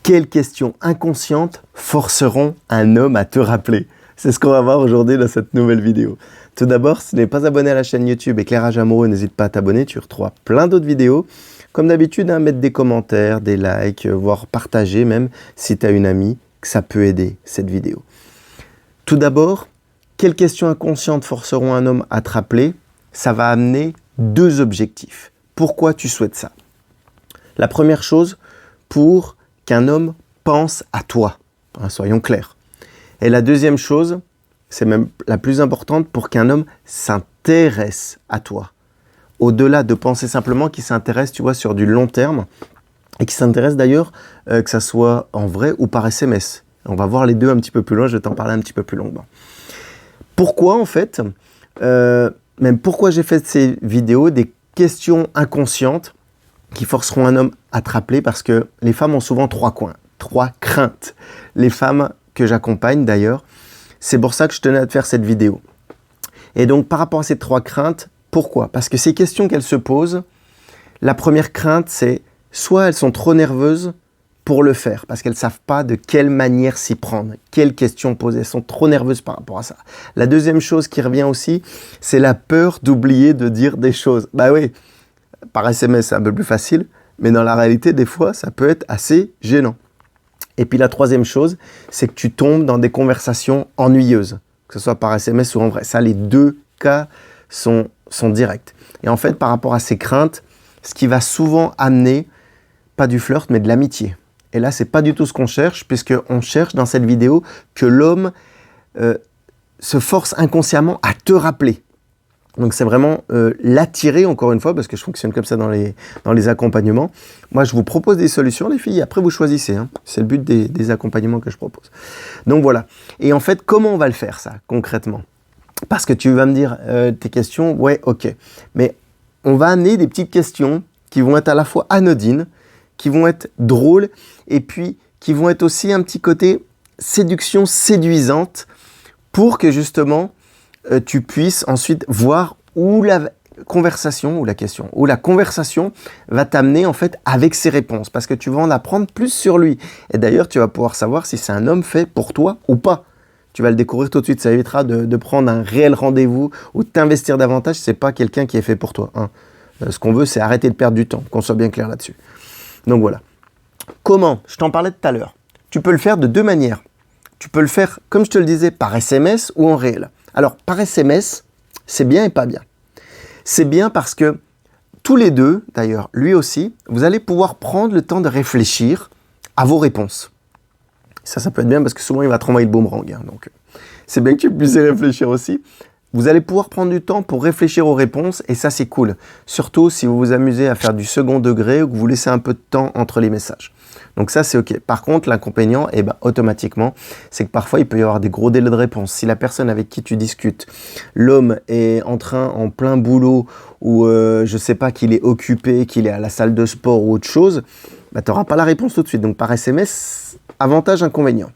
Quelles questions inconscientes forceront un homme à te rappeler? C'est ce qu'on va voir aujourd'hui dans cette nouvelle vidéo. Tout d'abord, si tu n'es pas abonné à la chaîne YouTube Éclairage Amoureux, n'hésite pas à t'abonner, tu retrouveras plein d'autres vidéos. Comme d'habitude, mettre des commentaires, des likes, voire partager même si tu as une amie, que ça peut aider cette vidéo. Tout d'abord, quelles questions inconscientes forceront un homme à te rappeler? Ça va amener deux objectifs. Pourquoi tu souhaites ça? La première chose, pour qu'un homme pense à toi, soyons clairs. Et la deuxième chose, c'est même la plus importante, pour qu'un homme s'intéresse à toi. Au-delà de penser simplement qu'il s'intéresse, tu vois, sur du long terme, et qu'il s'intéresse d'ailleurs, que ça soit en vrai ou par SMS. On va voir les deux un petit peu plus loin, je vais t'en parler un petit peu plus longuement. Pourquoi en fait, même pourquoi j'ai fait ces vidéos, des questions inconscientes qui forceront un homme à te rappeler, parce que les femmes ont souvent trois craintes. Les femmes que j'accompagne d'ailleurs, c'est pour ça que je tenais à te faire cette vidéo. Et donc par rapport à ces trois craintes, pourquoi? Parce que ces questions qu'elles se posent, la première crainte c'est, soit elles sont trop nerveuses pour le faire, parce qu'elles ne savent pas de quelle manière s'y prendre, quelles questions poser, elles sont trop nerveuses par rapport à ça. La deuxième chose qui revient aussi, c'est la peur d'oublier de dire des choses. Bah oui, par SMS c'est un peu plus facile, mais dans la réalité des fois ça peut être assez gênant. Et puis la troisième chose, c'est que tu tombes dans des conversations ennuyeuses, que ce soit par SMS ou en vrai. Ça, les deux cas sont directs. Et en fait, par rapport à ces craintes, ce qui va souvent amener, pas du flirt, mais de l'amitié. Et là, c'est pas du tout ce qu'on cherche, puisqu'on cherche dans cette vidéo que l'homme se force inconsciemment à te rappeler. Donc c'est vraiment l'attirer, encore une fois, parce que je fonctionne comme ça dans les accompagnements. Moi, je vous propose des solutions, les filles, après vous choisissez. C'est le but des accompagnements que je propose. Donc voilà. Et en fait, comment on va le faire, ça, concrètement? Parce que tu vas me dire tes questions, ouais, ok. Mais on va amener des petites questions qui vont être à la fois anodines, qui vont être drôles, et puis qui vont être aussi un petit côté séduction séduisante, pour que justement tu puisses ensuite voir où la conversation, ou la question, où la conversation va t'amener en fait avec ses réponses, parce que tu vas en apprendre plus sur lui. Et d'ailleurs, tu vas pouvoir savoir si c'est un homme fait pour toi ou pas. Tu vas le découvrir tout de suite, ça évitera de prendre un réel rendez-vous ou de t'investir davantage, c'est pas quelqu'un qui est fait pour toi. Ce qu'on veut, c'est arrêter de perdre du temps, qu'on soit bien clair là-dessus. Donc voilà. Comment? Je t'en parlais tout à l'heure. Tu peux le faire de deux manières. Tu peux le faire, comme je te le disais, par SMS ou en réel. Alors, par SMS, c'est bien et pas bien. C'est bien parce que tous les deux, d'ailleurs, lui aussi, vous allez pouvoir prendre le temps de réfléchir à vos réponses. Ça peut être bien parce que souvent, il va te renvoyer le boomerang. Donc, c'est bien que tu puisses y réfléchir aussi. Vous allez pouvoir prendre du temps pour réfléchir aux réponses et ça, c'est cool. Surtout si vous vous amusez à faire du second degré ou que vous laissez un peu de temps entre les messages. Donc ça, c'est OK. Par contre, l'inconvénient, automatiquement, c'est que parfois, il peut y avoir des gros délais de réponse. Si la personne avec qui tu discutes, l'homme est en plein boulot ou je sais pas, qu'il est occupé, qu'il est à la salle de sport ou autre chose, tu n'auras pas la réponse tout de suite. Donc par SMS, avantage, inconvénient.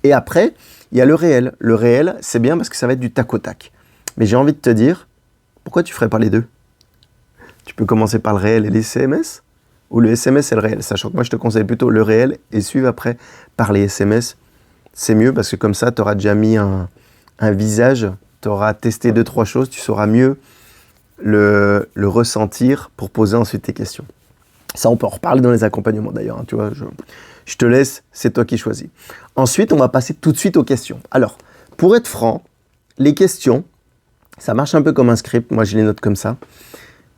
Et après, il y a le réel. Le réel, c'est bien parce que ça va être du tac au tac. Mais j'ai envie de te dire, pourquoi tu ne ferais pas les deux? Tu peux commencer par le réel et les SMS, ou le SMS et le réel, sachant que moi je te conseille plutôt le réel et suivre après par les SMS. C'est mieux parce que comme ça, tu auras déjà mis un visage, tu auras testé 2-3 choses, tu sauras mieux le ressentir pour poser ensuite tes questions. Ça, on peut en reparler dans les accompagnements d'ailleurs, tu vois, je te laisse, c'est toi qui choisis. Ensuite, on va passer tout de suite aux questions. Alors, pour être franc, les questions, ça marche un peu comme un script, moi je les note comme ça.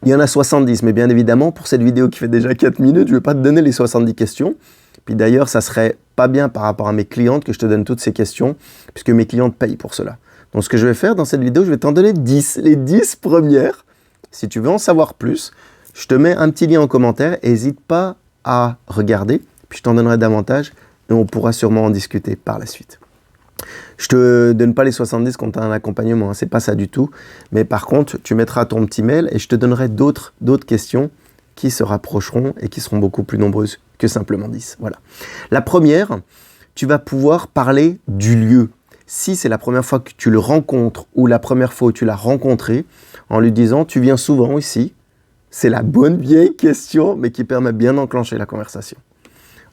Il y en a 70, mais bien évidemment, pour cette vidéo qui fait déjà 4 minutes, je ne vais pas te donner les 70 questions. Puis d'ailleurs, ça serait pas bien par rapport à mes clientes que je te donne toutes ces questions, puisque mes clientes payent pour cela. Donc ce que je vais faire dans cette vidéo, je vais t'en donner 10, les 10 premières. Si tu veux en savoir plus, je te mets un petit lien en commentaire, n'hésite pas à regarder, puis je t'en donnerai davantage et on pourra sûrement en discuter par la suite. Je te donne pas les 70 quand tu as un accompagnement, c'est pas ça du tout. Mais par contre, tu mettras ton petit mail et je te donnerai d'autres questions qui se rapprocheront et qui seront beaucoup plus nombreuses que simplement 10. Voilà. La première, tu vas pouvoir parler du lieu. Si c'est la première fois que tu le rencontres ou la première fois où tu l'as rencontré, en lui disant « tu viens souvent ici », c'est la bonne vieille question, mais qui permet bien d'enclencher la conversation.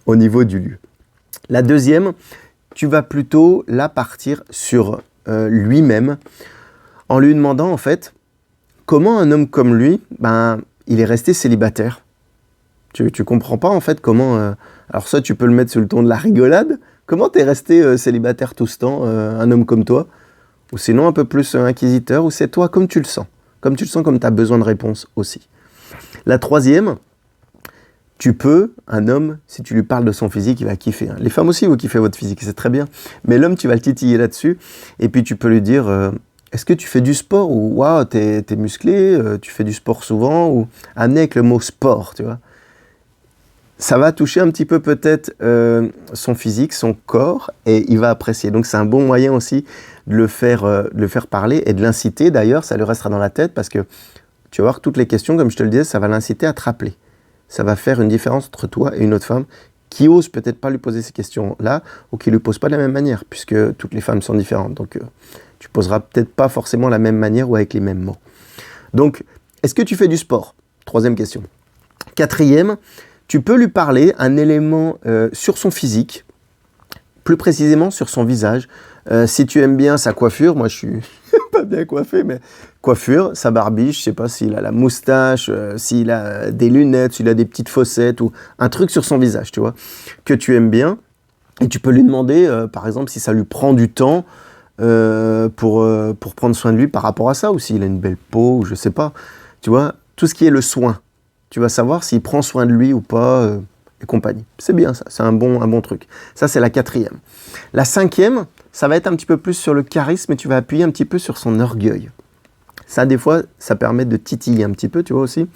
au niveau du lieu. La deuxième, tu vas plutôt là partir sur lui-même en lui demandant en fait comment un homme comme lui, il est resté célibataire. Tu comprends pas en fait comment... alors ça, tu peux le mettre sur le ton de la rigolade. Comment t'es resté célibataire tout ce temps, un homme comme toi? Ou sinon un peu plus inquisiteur, ou c'est toi comme tu le sens. Comme tu le sens, comme tu as besoin de réponse aussi. La troisième, tu peux, un homme, si tu lui parles de son physique, il va kiffer. Les femmes aussi vont kiffer votre physique, c'est très bien. Mais l'homme, tu vas le titiller là-dessus. Et puis tu peux lui dire, est-ce que tu fais du sport? Ou waouh, t'es musclé, tu fais du sport souvent? Ou amener avec le mot sport, tu vois. Ça va toucher un petit peu peut-être son physique, son corps, et il va apprécier. Donc c'est un bon moyen aussi de le faire parler et de l'inciter. D'ailleurs, ça lui restera dans la tête parce que tu vas voir toutes les questions, comme je te le disais, ça va l'inciter à te rappeler. Ça va faire une différence entre toi et une autre femme qui ose peut-être pas lui poser ces questions-là ou qui lui pose pas de la même manière, puisque toutes les femmes sont différentes. Donc tu poseras peut-être pas forcément la même manière ou avec les mêmes mots. Donc, est-ce que tu fais du sport? Troisième question. Quatrième, tu peux lui parler un élément sur son physique, plus précisément sur son visage. Si tu aimes bien sa coiffure, moi je suis pas bien coiffé, mais coiffure, sa barbiche, je sais pas s'il a la moustache, s'il a des lunettes, s'il a des petites fossettes ou un truc sur son visage, tu vois, que tu aimes bien. Et tu peux lui demander, par exemple, si ça lui prend du temps pour prendre soin de lui par rapport à ça, ou s'il a une belle peau, ou je sais pas. Tu vois, tout ce qui est le soin. Tu vas savoir s'il prend soin de lui ou pas, et compagnie. C'est bien ça, c'est un bon truc. Ça, c'est la quatrième. La cinquième, ça va être un petit peu plus sur le charisme et tu vas appuyer un petit peu sur son orgueil. Ça, des fois, ça permet de titiller un petit peu, tu vois aussi.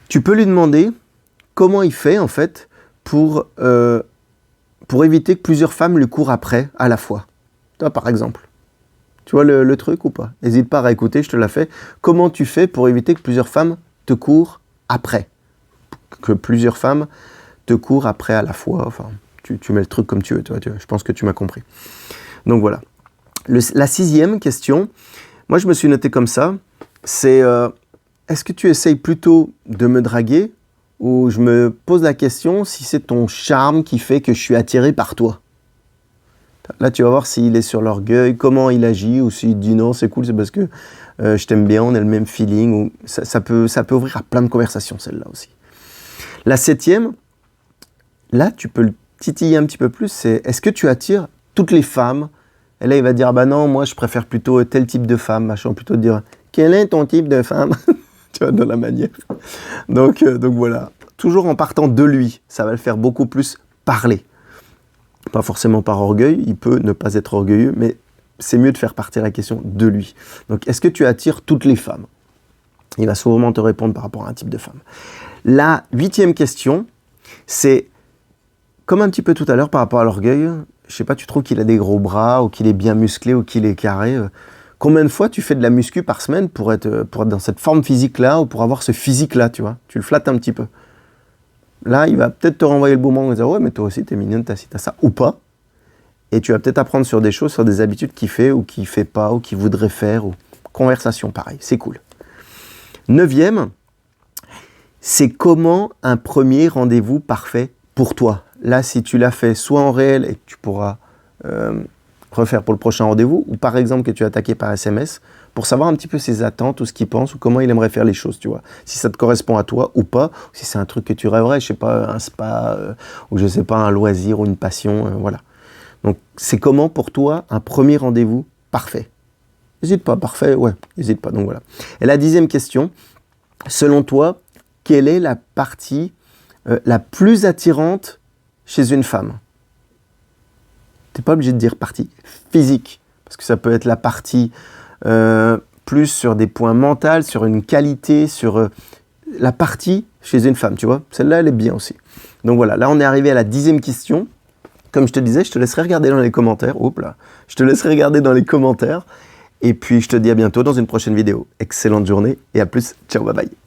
Tu peux lui demander comment il fait, en fait, pour éviter que plusieurs femmes lui courent après à la fois. Toi, par exemple. Tu vois le truc ou pas? N'hésite pas à réécouter, je te la fais. Comment tu fais pour éviter que plusieurs femmes te courent après? Que plusieurs femmes te courent après à la fois. Enfin, tu mets le truc comme tu veux, je pense que tu m'as compris. Donc voilà. La sixième question, moi je me suis noté comme ça, c'est est-ce que tu essayes plutôt de me draguer ou je me pose la question si c'est ton charme qui fait que je suis attiré par toi? Là, tu vas voir s'il est sur l'orgueil, comment il agit, ou s'il dit non, c'est cool, c'est parce que je t'aime bien, on a le même feeling. Ou ça peut ouvrir à plein de conversations, celle-là aussi. La septième, là, tu peux le titiller un petit peu plus, c'est est-ce que tu attires toutes les femmes? Et là, il va dire, bah non, moi, je préfère plutôt tel type de femme, machin, plutôt de dire, quel est ton type de femme? Tu vois, dans la manière. Donc voilà, toujours en partant de lui, ça va le faire beaucoup plus parler. Pas forcément par orgueil, il peut ne pas être orgueilleux, mais c'est mieux de faire partir la question de lui. Donc, est-ce que tu attires toutes les femmes? Il va sûrement te répondre par rapport à un type de femme. La huitième question, c'est, comme un petit peu tout à l'heure par rapport à l'orgueil, je sais pas, tu trouves qu'il a des gros bras, ou qu'il est bien musclé, ou qu'il est carré. Combien de fois tu fais de la muscu par semaine pour être dans cette forme physique-là, ou pour avoir ce physique-là, tu vois? Tu le flattes un petit peu. Là, il va peut-être te renvoyer le boomerang en disant « Ouais, mais toi aussi, t'es mignonne, t'as ci, t'as ça. » Ou pas. Et tu vas peut-être apprendre sur des choses, sur des habitudes qu'il fait ou qu'il fait pas, ou qu'il voudrait faire. Ou conversation, pareil. C'est cool. Neuvième, c'est comment un premier rendez-vous parfait pour toi. Là, si tu l'as fait soit en réel et que tu pourras refaire pour le prochain rendez-vous, ou par exemple que tu as attaqué par SMS, pour savoir un petit peu ses attentes ou ce qu'il pense ou comment il aimerait faire les choses, tu vois. Si ça te correspond à toi ou pas, ou si c'est un truc que tu rêverais, je sais pas, un spa, ou je sais pas, un loisir ou une passion, voilà. Donc, c'est comment pour toi un premier rendez-vous parfait? N'hésite pas, parfait, ouais, n'hésite pas, donc voilà. Et la dixième question, selon toi, quelle est la partie la plus attirante chez une femme? Tu n'es pas obligé de dire partie physique, parce que ça peut être la partie plus sur des points mentaux, sur une qualité, sur la partie chez une femme, tu vois. Celle-là, elle est bien aussi. Donc voilà, là on est arrivé à la dixième question. Comme je te disais, je te laisserai regarder dans les commentaires. Hop là, je te laisserai regarder dans les commentaires. Et puis je te dis à bientôt dans une prochaine vidéo. Excellente journée et à plus. Ciao, bye bye.